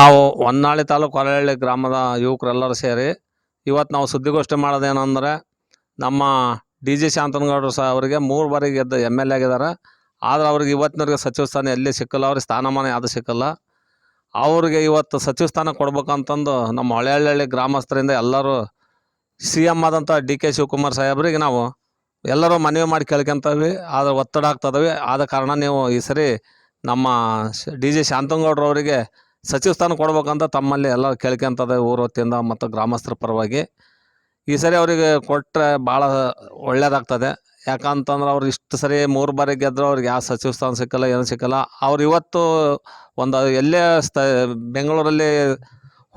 ನಾವು ಹೊನ್ನಾಳಿ ತಾಲೂಕು ಹೊಲಹಳ್ಳಿ ಗ್ರಾಮದ ಯುವಕರೆಲ್ಲರೂ ಸೇರಿ ಇವತ್ತು ನಾವು ಸುದ್ದಿಗೋಷ್ಠಿ ಮಾಡೋದೇನೆಂದರೆ ನಮ್ಮ ಡಿ ಜಿ ಶಾಂತನಗೌಡರು ಅವರಿಗೆ 3 ಬಾರಿ ಗೆದ್ದು MLA ಆಗಿದ್ದಾರೆ. ಆದರೆ ಅವ್ರಿಗೆ ಇವತ್ತಿನವರೆಗೆ ಸಚಿವ ಸ್ಥಾನ ಎಲ್ಲಿ ಸಿಕ್ಕಿಲ್ಲ, ಅವ್ರಿಗೆ ಸ್ಥಾನಮಾನ ಯಾವುದು ಸಿಕ್ಕಿಲ್ಲ. ಅವ್ರಿಗೆ ಇವತ್ತು ಸಚಿವ ಸ್ಥಾನ ಕೊಡ್ಬೇಕಂತಂದು ನಮ್ಮ ಹೊಳೆಹಳ್ಳಿ ಗ್ರಾಮಸ್ಥರಿಂದ ಎಲ್ಲರೂ CM ಆದಂಥ DK ಶಿವಕುಮಾರ್ ಸಾಹೇಬ್ರಿಗೆ ನಾವು ಎಲ್ಲರೂ ಮನವಿ ಮಾಡಿ ಕೇಳ್ಕೊಂತೀವಿ. ಆದರೆ ಒತ್ತಡ ಆಗ್ತದವಿ. ಆದ ಕಾರಣ ನೀವು ಈ ಸರಿ ನಮ್ಮ ಡಿ ಜಿ ಶಾಂತನಗೌಡರವರಿಗೆ ಸಚಿವ ಸ್ಥಾನ ಕೊಡ್ಬೇಕಂತ ತಮ್ಮಲ್ಲಿ ಎಲ್ಲ ಕೇಳ್ಕೊಂತದೆ ಊರು ಹೊತ್ತಿಂದ ಮತ್ತು ಗ್ರಾಮಸ್ಥರ ಪರವಾಗಿ. ಈ ಸರಿ ಅವರಿಗೆ ಕೊಟ್ಟರೆ ಭಾಳ ಒಳ್ಳೆಯದಾಗ್ತದೆ. ಯಾಕಂತಂದ್ರೆ ಅವ್ರು ಇಷ್ಟು ಸರಿ 3 ಬಾರಿ ಗೆದ್ದರು, ಅವ್ರಿಗೆ ಯಾವ ಸಚಿವ ಸ್ಥಾನ ಸಿಕ್ಕಲ್ಲ, ಏನು ಸಿಕ್ಕಲ್ಲ. ಅವ್ರು ಇವತ್ತು ಒಂದು ಎಲ್ಲೇ ಬೆಂಗಳೂರಲ್ಲಿ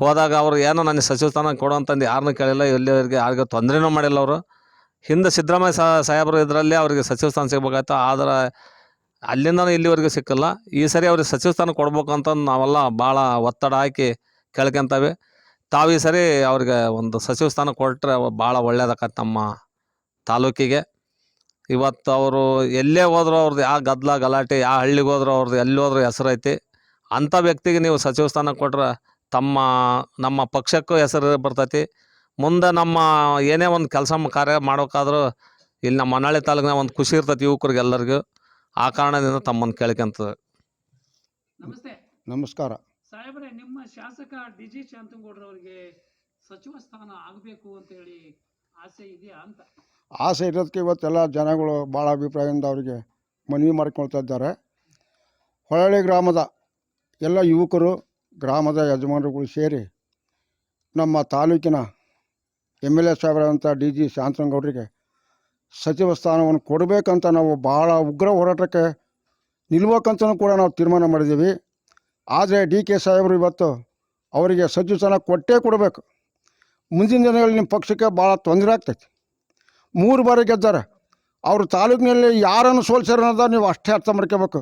ಹೋದಾಗ ಅವರು ಏನೋ ನನಗೆ ಸಚಿವ ಸ್ಥಾನ ಕೊಡು ಅಂತಂದು ಯಾರನ್ನೂ ಕೇಳಿಲ್ಲ, ಎಲ್ಲಿವರೆಗೆ ಯಾರಿಗೂ ತೊಂದರೆನೂ ಮಾಡಿಲ್ಲ. ಅವರು ಹಿಂದೆ ಸಿದ್ದರಾಮಯ್ಯ ಸಾಹೇಬರು ಇದರಲ್ಲಿ ಅವರಿಗೆ ಸಚಿವ ಸ್ಥಾನ ಸಿಗ್ಬೇಕಾಯ್ತು, ಆದರೆ ಅಲ್ಲಿಂದನೂ ಇಲ್ಲಿವರೆಗೂ ಸಿಕ್ಕಿಲ್ಲ. ಈ ಸರಿ ಅವ್ರಿಗೆ ಸಚಿವ ಸ್ಥಾನ ಕೊಡ್ಬೇಕು ಅಂತಂದು ನಾವೆಲ್ಲ ಭಾಳ ಒತ್ತಡ ಹಾಕಿ ಕೇಳ್ಕೊಂತೇವೆ. ತಾವು ಈ ಸರಿ ಅವ್ರಿಗೆ ಒಂದು ಸಚಿವ ಸ್ಥಾನ ಕೊಟ್ಟರೆ ಭಾಳ ಒಳ್ಳೆಯದಾಗತ್ತೆ ನಮ್ಮ ತಾಲೂಕಿಗೆ. ಇವತ್ತು ಅವರು ಎಲ್ಲೇ ಹೋದ್ರು ಅವ್ರದ್ದು ಯಾವ ಗದ್ದಲ ಗಲಾಟೆ, ಯಾವ ಹಳ್ಳಿಗೆ ಹೋದ್ರು ಅವ್ರದ್ದು ಎಲ್ಲಿ ಹೋದ್ರೂ ಹೆಸರೈತಿ. ಅಂಥ ವ್ಯಕ್ತಿಗೆ ನೀವು ಸಚಿವ ಸ್ಥಾನ ಕೊಟ್ಟರೆ ನಮ್ಮ ಪಕ್ಷಕ್ಕೂ ಹೆಸರು ಬರ್ತೈತಿ. ಮುಂದೆ ನಮ್ಮ ಏನೇ ಒಂದು ಕೆಲಸ ಕಾರ್ಯ ಮಾಡೋಕ್ಕಾದ್ರೂ ಇಲ್ಲಿ ನಮ್ಮ ಹೊನ್ನಾಳಿ ತಾಲೂಕಿನ ಒಂದು ಖುಷಿ ಇರ್ತೈತಿ ಯುವಕರಿಗೆ ಎಲ್ಲರಿಗೂ. ಆ ಕಾರಣದಿಂದ ತಮ್ಮನ್ನು ಕೇಳ್ಕೊಂತದೆ. ನಮಸ್ತೆ. ನಮಸ್ಕಾರ ಸಾಹೇಬ್ರೆ, ನಿಮ್ಮ ಶಾಸಕ ಡಿ ಜಿ ಶಾಂತನಗೌಡರವರಿಗೆ ಸಚಿವ ಸ್ಥಾನ ಆಗಬೇಕು ಅಂತ ಹೇಳಿ ಆಸೆ ಇದೆಯಾ ಅಂತ? ಆಸೆ ಇರೋದಕ್ಕೆ ಇವತ್ತೆಲ್ಲ ಜನಗಳು ಭಾಳ ಅಭಿಪ್ರಾಯದಿಂದ ಅವರಿಗೆ ಮನವಿ ಮಾಡಿಕೊಳ್ತಾ ಇದ್ದಾರೆ. ಹೊಳಹಳ್ಳಿ ಗ್ರಾಮದ ಎಲ್ಲ ಯುವಕರು, ಗ್ರಾಮದ ಯಜಮಾನರುಗಳು ಸೇರಿ ನಮ್ಮ ತಾಲೂಕಿನ MLA ಸಾಹೇಬರಾದಂಥ ಡಿ ಜಿ ಶಾಂತನಗೌಡರಿಗೆ ಸಚಿವ ಸ್ಥಾನವನ್ನು ಕೊಡಬೇಕಂತ ನಾವು ಭಾಳ ಉಗ್ರ ಹೋರಾಟಕ್ಕೆ ನಿಲ್ಬೇಕಂತಲೂ ಕೂಡ ನಾವು ತೀರ್ಮಾನ ಮಾಡಿದ್ದೀವಿ. ಆದರೆ DK ಸಾಹೇಬರು ಇವತ್ತು ಅವರಿಗೆ ಸಚಿವ ಸ್ಥಾನ ಕೊಟ್ಟೇ ಕೊಡಬೇಕು. ಮುಂದಿನ ದಿನಗಳಲ್ಲಿ ನಿಮ್ಮ ಪಕ್ಷಕ್ಕೆ ಭಾಳ ತೊಂದರೆ ಆಗ್ತೈತಿ. 3 ಬಾರಿ ಗೆದ್ದಾರೆ. ಅವರು ತಾಲೂಕಿನಲ್ಲಿ ಯಾರನ್ನು ಸೋಲ್ಸ್ಯಾರ ಅನ್ನೋದು ನೀವು ಅಷ್ಟೇ ಅರ್ಥ ಮಾಡ್ಕೋಬೇಕು.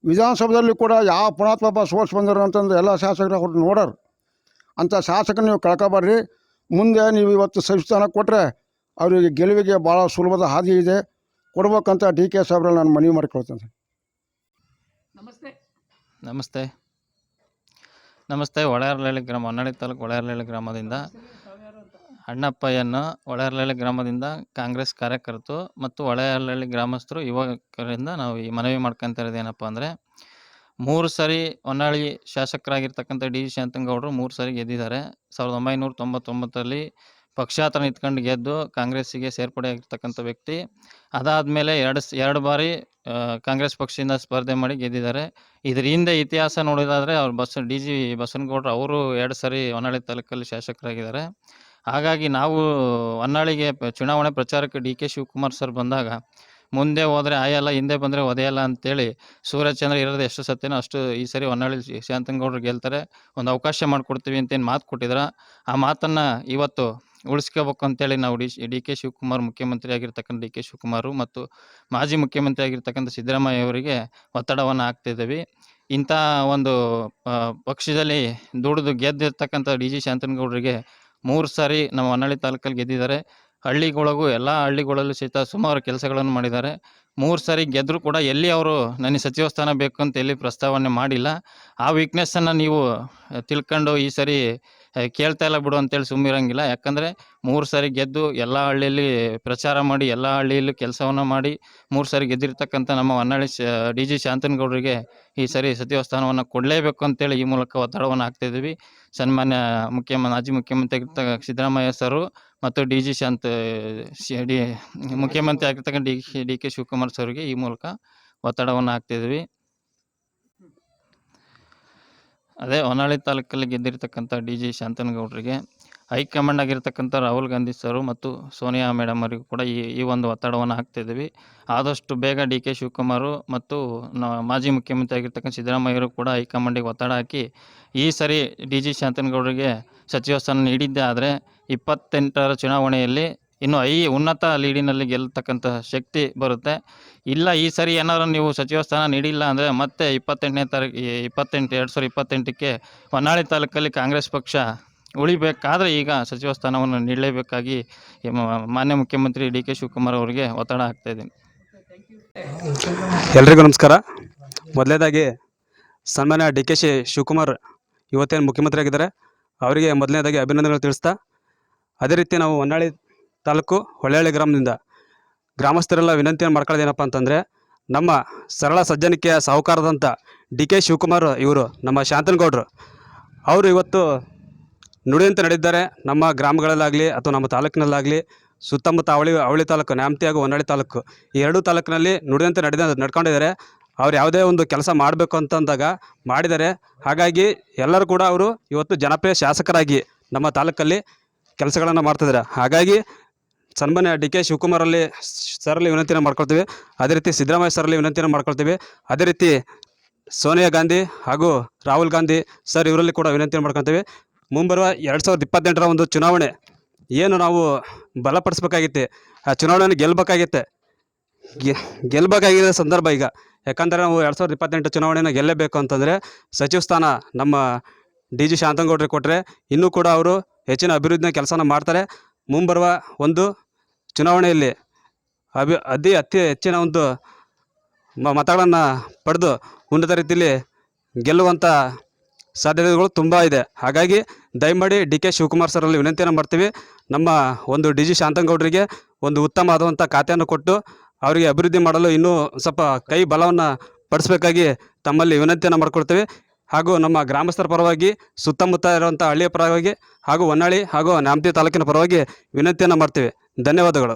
ವಿಧಾನಸಭೆಯಲ್ಲಿ ಕೂಡ ಯಾವ ಪುಣಾತ್ಮಪ್ಪ ಸೋಲ್ಸಿ ಬಂದರು ಅಂತಂದು ಎಲ್ಲ ಶಾಸಕರು ಅವ್ರು ನೋಡೋರು. ಅಂಥ ಶಾಸಕರು ನೀವು ಕಳ್ಕೊಬಾರ್ರಿ. ಮುಂದೆ ನೀವು ಇವತ್ತು ಸಚಿವ ಸ್ಥಾನ ಕೊಟ್ಟರೆ ಅವರಿಗೆ ಗೆಲುವಿಗೆ ಭಾಳ ಸುಲಭದ ಹಾದಿ ಇದೆ, ಕೊಡ್ಬೇಕಂತ DK ಸಾಹೇಬ್ರಲ್ಲಿ ನಾನು ಮನವಿ ಮಾಡಿಕೊಳ್ತೇನೆ. ನಮಸ್ತೆ. ನಮಸ್ತೆ. ಹೊಳೆಹಳ್ಳಿ ಗ್ರಾಮ, ಹೊನ್ನಾಳಿ ತಾಲೂಕು ಹೊಳೆಹಳ್ಳಿ ಗ್ರಾಮದಿಂದ ಅಣ್ಣಪ್ಪಯ್ಯನ ಹೊಳೆಹಳ್ಳಿ ಗ್ರಾಮದಿಂದ ಕಾಂಗ್ರೆಸ್ ಕಾರ್ಯಕರ್ತರು ಮತ್ತು ಹೊಳೆಹಳ್ಳಿ ಗ್ರಾಮಸ್ಥರು ಯುವಕರಿಂದ ನಾವು ಈ ಮನವಿ ಮಾಡ್ಕೊತಾ ಇರೋದು ಏನಪ್ಪ ಅಂದರೆ, 3 ಸರಿ ಹೊನ್ನಾಳಿ ಶಾಸಕರಾಗಿರ್ತಕ್ಕಂಥ ಡಿ ಜಿ ಶಾಂತನಗೌಡರು 3 ಸರಿ ಗೆದ್ದಿದ್ದಾರೆ. 1999ರಲ್ಲಿ ಪಕ್ಷಾಂತರ ನಿಂತ್ಕೊಂಡು ಗೆದ್ದು ಕಾಂಗ್ರೆಸ್ಸಿಗೆ ಸೇರ್ಪಡೆ ಆಗಿರ್ತಕ್ಕಂಥ ವ್ಯಕ್ತಿ. ಅದಾದಮೇಲೆ 2 ಬಾರಿ ಕಾಂಗ್ರೆಸ್ ಪಕ್ಷದಿಂದ ಸ್ಪರ್ಧೆ ಮಾಡಿ ಗೆದ್ದಿದ್ದಾರೆ. ಇದರ ಹಿಂದೆ ಇತಿಹಾಸ ನೋಡೋದಾದರೆ ಅವ್ರು ಡಿ ಜಿ ಬಸನಗೌಡರು ಅವರು 2 ಸರಿ ಹೊನ್ನಾಳಿ ತಾಲೂಕಲ್ಲಿ ಶಾಸಕರಾಗಿದ್ದಾರೆ. ಹಾಗಾಗಿ ನಾವು ಹೊನ್ನಾಳಿಗೆ ಚುನಾವಣೆ ಪ್ರಚಾರಕ್ಕೆ DK ಶಿವಕುಮಾರ್ ಸರ್ ಬಂದಾಗ ಮುಂದೆ ಹೋದರೆ ಆಯಲ್ಲ, ಹಿಂದೆ ಬಂದರೆ ಒದೆಯಲ್ಲ ಅಂತೇಳಿ ಸೂರ್ಯಚಂದ್ರ ಇರೋದು ಎಷ್ಟು ಸತ್ಯನೋ ಅಷ್ಟು ಈ ಸರಿ ಹೊನ್ನಾಳಿ ಶಾಂತನಗೌಡರು ಗೆಲ್ತಾರೆ, ಒಂದು ಅವಕಾಶ ಮಾಡಿಕೊಡ್ತೀವಿ ಅಂತೇನು ಮಾತು ಕೊಟ್ಟಿದ್ರು. ಆ ಮಾತನ್ನು ಇವತ್ತು ಉಳಿಸ್ಕೋಬೇಕು ಅಂತೇಳಿ ನಾವು DK ಶಿವಕುಮಾರ್, ಮುಖ್ಯಮಂತ್ರಿ ಆಗಿರ್ತಕ್ಕಂಥ DK ಶಿವಕುಮಾರ್ ಮತ್ತು ಮಾಜಿ ಮುಖ್ಯಮಂತ್ರಿ ಆಗಿರ್ತಕ್ಕಂಥ ಸಿದ್ದರಾಮಯ್ಯ ಅವರಿಗೆ ಒತ್ತಡವನ್ನು ಹಾಕ್ತಿದ್ದೀವಿ. ಇಂಥ ಒಂದು ಪಕ್ಷದಲ್ಲಿ ದುಡಿದು ಗೆದ್ದಿರ್ತಕ್ಕಂಥ ಡಿ ಜಿ ಶಾಂತನಗೌಡರಿಗೆ 3 ಸಾರಿ ನಮ್ಮ ಹೊನ್ನಾಳಿ ತಾಲೂಕಲ್ಲಿ ಗೆದ್ದಿದ್ದಾರೆ. ಹಳ್ಳಿಗಳಿಗೂ ಎಲ್ಲ ಹಳ್ಳಿಗಳಲ್ಲೂ ಸಹಿತ ಸುಮಾರು ಕೆಲಸಗಳನ್ನು ಮಾಡಿದ್ದಾರೆ. 3 ಸಾರಿ ಗೆದ್ದರೂ ಕೂಡ ಎಲ್ಲಿ ಅವರು ನನಗೆ ಸಚಿವ ಸ್ಥಾನ ಬೇಕು ಅಂತ ಎಲ್ಲಿ ಪ್ರಸ್ತಾವನೆ ಮಾಡಿಲ್ಲ. ಆ ವೀಕ್ನೆಸ್ಸನ್ನು ನೀವು ತಿಳ್ಕೊಂಡು ಈ ಸರಿ ಕೇಳ್ತಾ ಇಲ್ಲ ಬಿಡು ಅಂತೇಳಿ ಸುಮ್ಮಿರಂಗಿಲ್ಲ. ಯಾಕಂದರೆ 3 ಸಾರಿ ಗೆದ್ದು ಎಲ್ಲ ಹಳ್ಳಿಯಲ್ಲಿ ಪ್ರಚಾರ ಮಾಡಿ, ಎಲ್ಲ ಹಳ್ಳಿಯಲ್ಲೂ ಕೆಲಸವನ್ನು ಮಾಡಿ 3 ಸಾರಿ ಗೆದ್ದಿರ್ತಕ್ಕಂಥ ನಮ್ಮ ಹೊನ್ನಾಳಿ ಡಿ ಜಿ ಶಾಂತನಗೌಡರಿಗೆ ಈ ಸರಿ ಸಚಿವ ಸ್ಥಾನವನ್ನು ಕೊಡಲೇಬೇಕು ಅಂತೇಳಿ ಈ ಮೂಲಕ ಒತ್ತಡವನ್ನು ಹಾಕ್ತಾಯಿದ್ದೀವಿ. ಸನ್ಮಾನ್ಯ ಮಾಜಿ ಮುಖ್ಯಮಂತ್ರಿ ಆಗಿರ್ತಕ್ಕ ಸಿದ್ದರಾಮಯ್ಯ ಸರು ಮತ್ತು ಮುಖ್ಯಮಂತ್ರಿ ಆಗಿರ್ತಕ್ಕಂಥ DK ಶಿವಕುಮಾರ್ ಸರ್ಗೆ ಈ ಮೂಲಕ ಒತ್ತಡವನ್ನು ಹಾಕ್ತಿದ್ವಿ. ಅದೇ ಹೊನ್ನಾಳಿ ತಾಲೂಕಲ್ಲಿ ಗೆದ್ದಿರ್ತಕ್ಕಂಥ ಡಿ ಜಿ ಶಾಂತನಗೌಡರಿಗೆ ಹೈಕಮಾಂಡ್ ಆಗಿರ್ತಕ್ಕಂಥ ರಾಹುಲ್ ಗಾಂಧಿ ಸರು ಮತ್ತು ಸೋನಿಯಾ ಮೇಡಮ್ ಅವರಿಗೂ ಕೂಡ ಈ ಒಂದು ಒತ್ತಡವನ್ನು ಹಾಕ್ತಿದ್ದೀವಿ. ಆದಷ್ಟು ಬೇಗ DK ಶಿವಕುಮಾರ್ ಮತ್ತು ಮಾಜಿ ಮುಖ್ಯಮಂತ್ರಿ ಆಗಿರ್ತಕ್ಕಂಥ ಸಿದ್ದರಾಮಯ್ಯರು ಕೂಡ ಹೈಕಮಾಂಡಿಗೆ ಒತ್ತಡ ಹಾಕಿ ಈ ಸರಿ ಡಿ ಜಿ ಶಾಂತನಗೌಡರಿಗೆ ಸಚಿವ ಸ್ಥಾನ ನೀಡಿದ್ದೇ ಆದರೆ 28ರ ಚುನಾವಣೆಯಲ್ಲಿ ಇನ್ನು ಉನ್ನತ ಲೀಡಿನಲ್ಲಿ ಗೆಲ್ಲತಕ್ಕಂಥ ಶಕ್ತಿ ಬರುತ್ತೆ. ಇಲ್ಲ ಈ ಸರಿ ಏನಾದ್ರು ನೀವು ಸಚಿವ ಸ್ಥಾನ ನೀಡಿಲ್ಲ ಅಂದರೆ ಮತ್ತೆ 2028ಕ್ಕೆ ಹೊನ್ನಾಳಿ ತಾಲೂಕಲ್ಲಿ ಕಾಂಗ್ರೆಸ್ ಪಕ್ಷ ಉಳಿಬೇಕಾದ್ರೆ ಈಗ ಸಚಿವ ಸ್ಥಾನವನ್ನು ನೀಡಲೇಬೇಕಾಗಿ ಮಾನ್ಯ ಮುಖ್ಯಮಂತ್ರಿ DK ಶಿವಕುಮಾರ್ ಅವರಿಗೆ ಒತ್ತಡ ಹಾಕ್ತಾಯಿದ್ದೀನಿ. ಎಲ್ರಿಗೂ ನಮಸ್ಕಾರ. ಮೊದಲನೇದಾಗಿ ಸನ್ಮಾನ್ಯ DK ಶಿವಕುಮಾರ್ ಇವತ್ತೇನು ಮುಖ್ಯಮಂತ್ರಿ ಆಗಿದ್ದಾರೆ ಅವರಿಗೆ ಮೊದಲನೇದಾಗಿ ಅಭಿನಂದನೆಗಳು ತಿಳಿಸ್ತಾ, ಅದೇ ರೀತಿ ನಾವು ಹೊನ್ನಾಳಿ ತಾಲೂಕು ಹೊಳೆಹಳ್ಳಿ ಗ್ರಾಮದಿಂದ ಗ್ರಾಮಸ್ಥರೆಲ್ಲ ವಿನಂತಿಯನ್ನು ಮಾಡ್ಕೊಳ್ಳೋದೇನಪ್ಪ ಅಂತಂದರೆ, ನಮ್ಮ ಸರಳ ಸಜ್ಜನಿಕೆಯ ಸಾಹುಕಾರದಂಥ ಡಿ.ಕೆ. ಶಿವಕುಮಾರ್ ಇವರು ನಮ್ಮ ಶಾಂತನಗೌಡರು ಅವರು ಇವತ್ತು ನುಡಿಯಂತೆ ನಡೆದಿದ್ದಾರೆ. ನಮ್ಮ ಗ್ರಾಮಗಳಲ್ಲಾಗಲಿ ಅಥವಾ ನಮ್ಮ ತಾಲೂಕಿನಲ್ಲಾಗಲಿ, ಸುತ್ತಮುತ್ತ ಅವಳಿ ತಾಲೂಕು, ನ್ಯಾಮತಿ ಹಾಗೂ ಹೊನ್ನಾಳಿ ತಾಲೂಕು, ಈ ಎರಡೂ ತಾಲೂಕಿನಲ್ಲಿ ನುಡಿಯಂತೆ ನಡ್ಕೊಂಡಿದ್ದಾರೆ. ಅವ್ರು ಯಾವುದೇ ಒಂದು ಕೆಲಸ ಮಾಡಬೇಕು ಅಂತಂದಾಗ ಮಾಡಿದ್ದಾರೆ. ಹಾಗಾಗಿ ಎಲ್ಲರೂ ಕೂಡ ಅವರು ಇವತ್ತು ಜನಪ್ರಿಯ ಶಾಸಕರಾಗಿ ನಮ್ಮ ತಾಲೂಕಲ್ಲಿ ಕೆಲಸಗಳನ್ನು ಮಾಡ್ತಿದ್ದಾರೆ. ಹಾಗಾಗಿ ಸನ್ಮಾನ್ಯ ಡಿ.ಕೆ. ಶಿವಕುಮಾರಲ್ಲಿ ಸರಲ್ಲಿ ವಿನಂತಿಯನ್ನು ಮಾಡ್ಕೊಳ್ತೀವಿ. ಅದೇ ರೀತಿ ಸಿದ್ದರಾಮಯ್ಯ ಸರಲ್ಲಿ ವಿನಂತಿಯನ್ನು ಮಾಡ್ಕೊಳ್ತೀವಿ. ಅದೇ ರೀತಿ ಸೋನಿಯಾ ಗಾಂಧಿ ಹಾಗೂ ರಾಹುಲ್ ಗಾಂಧಿ ಸರ್ ಇವರಲ್ಲಿ ಕೂಡ ವಿನಂತಿಯನ್ನು ಮಾಡ್ಕೊಳ್ತೀವಿ. ಮುಂಬರುವ 2028ರ ಒಂದು ಚುನಾವಣೆ ಏನು ನಾವು ಬಲಪಡಿಸ್ಬೇಕಾಗಿತ್ತೆ, ಆ ಚುನಾವಣೆಯನ್ನು ಗೆಲ್ಲಬೇಕಾಗಿರೋ ಸಂದರ್ಭ ಈಗ. ಯಾಕಂದರೆ ನಾವು 2028 ಚುನಾವಣೆಯನ್ನು ಗೆಲ್ಲಬೇಕು ಅಂತಂದರೆ ಸಚಿವ ಸ್ಥಾನ ನಮ್ಮ ಡಿ.ಜಿ. ಶಾಂತನಗೌಡರಿಗೆ ಕೊಟ್ಟರೆ ಇನ್ನೂ ಕೂಡ ಅವರು ಹೆಚ್ಚಿನ ಅಭಿವೃದ್ಧಿನ ಕೆಲಸನ ಮಾಡ್ತಾರೆ. ಮುಂಬರುವ ಒಂದು ಚುನಾವಣೆಯಲ್ಲಿ ಅತಿ ಹೆಚ್ಚಿನ ಒಂದು ಮತಗಳನ್ನು ಪಡೆದು ಉನ್ನತ ರೀತಿಯಲ್ಲಿ ಗೆಲ್ಲುವಂಥ ಸಾಧ್ಯತೆಗಳು ತುಂಬ ಇದೆ. ಹಾಗಾಗಿ ದಯಮಾಡಿ ಡಿ.ಕೆ. ಶಿವಕುಮಾರ್ ಸರಲ್ಲಿ ವಿನಂತಿಯನ್ನು ಮಾಡ್ತೀವಿ, ನಮ್ಮ ಒಂದು ಡಿ.ಜಿ. ಶಾಂತನಗೌಡರಿಗೆ ಒಂದು ಉತ್ತಮವಾದಂಥ ಖಾತೆಯನ್ನು ಕೊಟ್ಟು ಅವರಿಗೆ ಅಭಿವೃದ್ಧಿ ಮಾಡಲು ಇನ್ನೂ ಸ್ವಲ್ಪ ಕೈ ಬಲವನ್ನು ಪಡಿಸ್ಬೇಕಾಗಿ ತಮ್ಮಲ್ಲಿ ವಿನಂತಿಯನ್ನು ಮಾಡ್ಕೊಳ್ತೀವಿ. ಹಾಗೂ ನಮ್ಮ ಗ್ರಾಮಸ್ಥರ ಪರವಾಗಿ, ಸುತ್ತಮುತ್ತ ಇರುವಂಥ ಹಳ್ಳಿಯ ಪರವಾಗಿ ಹಾಗೂ ಹೊನ್ನಾಳಿ ಹಾಗೂ ನ್ಯಾಮತಿ ತಾಲೂಕಿನ ಪರವಾಗಿ ವಿನಂತಿಯನ್ನು ಮಾಡ್ತೀವಿ. ಧನ್ಯವಾದಗಳು.